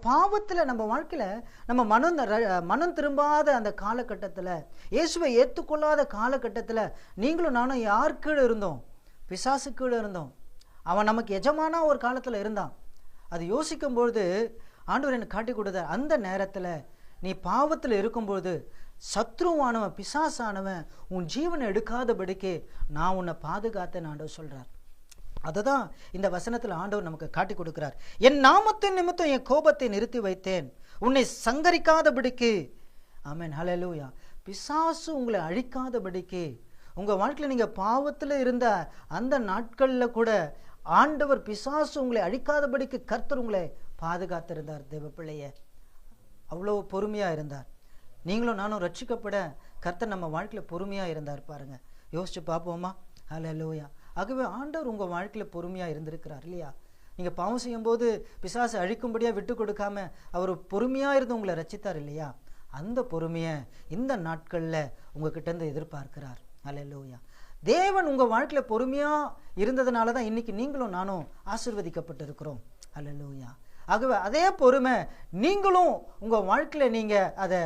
பாவத்தில் நம்ம வாழ்க்கையில் நம்ம மனம் திரும்பாத அந்த காலகட்டத்தில், இயேசுவை ஏற்றுக்கொள்ளாத காலகட்டத்தில் நீங்களும் நானும் யார் கீழே இருந்தோம்? பிசாசு கீழே இருந்தோம். அவன் நமக்கு எஜமானா ஒரு காலத்தில் இருந்தான். அது யோசிக்கும்பொழுது ஆண்டவர் எனக்கு காட்டி கொடுத்தார். அந்த நேரத்தில் நீ பாவத்தில் இருக்கும்பொழுது சத்ருவானவன், பிசாசானவன் உன் ஜீவனை எடுக்காதபடிக்கு நான் உன்னை பாதுகாத்தேன் ஆண்டவர் சொல்றார். அதுதான் இந்த வசனத்தில் ஆண்டவர் நமக்கு காட்டி கொடுக்கிறார். என் நாமத்தின் நிமித்தம் என் கோபத்தை நிறுத்தி வைத்தேன், உன்னை சங்கரிக்காதபடிக்கு. ஆமென், ஹல்லேலூயா. பிசாசு உங்களை அழிக்காதபடிக்கு, உங்க வாழ்க்கையில் நீங்க பாவத்தில் இருந்த அந்த நாட்கள்ல கூட ஆண்டவர் பிசாசு உங்களை அழிக்காதபடிக்கு கர்த்தர் உங்களை பாதுகாத்திருந்தார். தேவ பிள்ளைய அவ்வளோ பொறுமையா இருந்தார். நீங்களும் நானும் ரட்சிக்கப்பட கர்த்தர் நம்ம வாழ்க்கையில பொறுமையா இருந்தார் பாருங்க. யோசிச்சு பார்ப்போமா? ஹல்லேலூயா. ஆகவே ஆண்டவர் உங்க வாழ்க்கையில பொறுமையா இருந்திருக்கிறார் இல்லையா? நீங்க பாவம் செய்யும் போது பிசாசு அழிக்கும்படியா விட்டு கொடுக்காம அவர் பொறுமையா இருந்து உங்களை ரட்சித்தார் இல்லையா? அந்த பொறுமையை இந்த நாட்கள்ல உங்ககிட்ட இருந்து எதிர்பார்க்கிறார். ஹல்லேலூயா. தேவன் உங்க வாழ்க்கையில பொறுமையா இருந்ததுனால தான் இன்னைக்கு நீங்களும் நானும் ஆசீர்வதிக்கப்பட்டு இருக்கிறோம். ஹல்லேலூயா. ஆகவே அதே பொறுமை நீங்களும் உங்க வாழ்க்கையில நீங்க அதை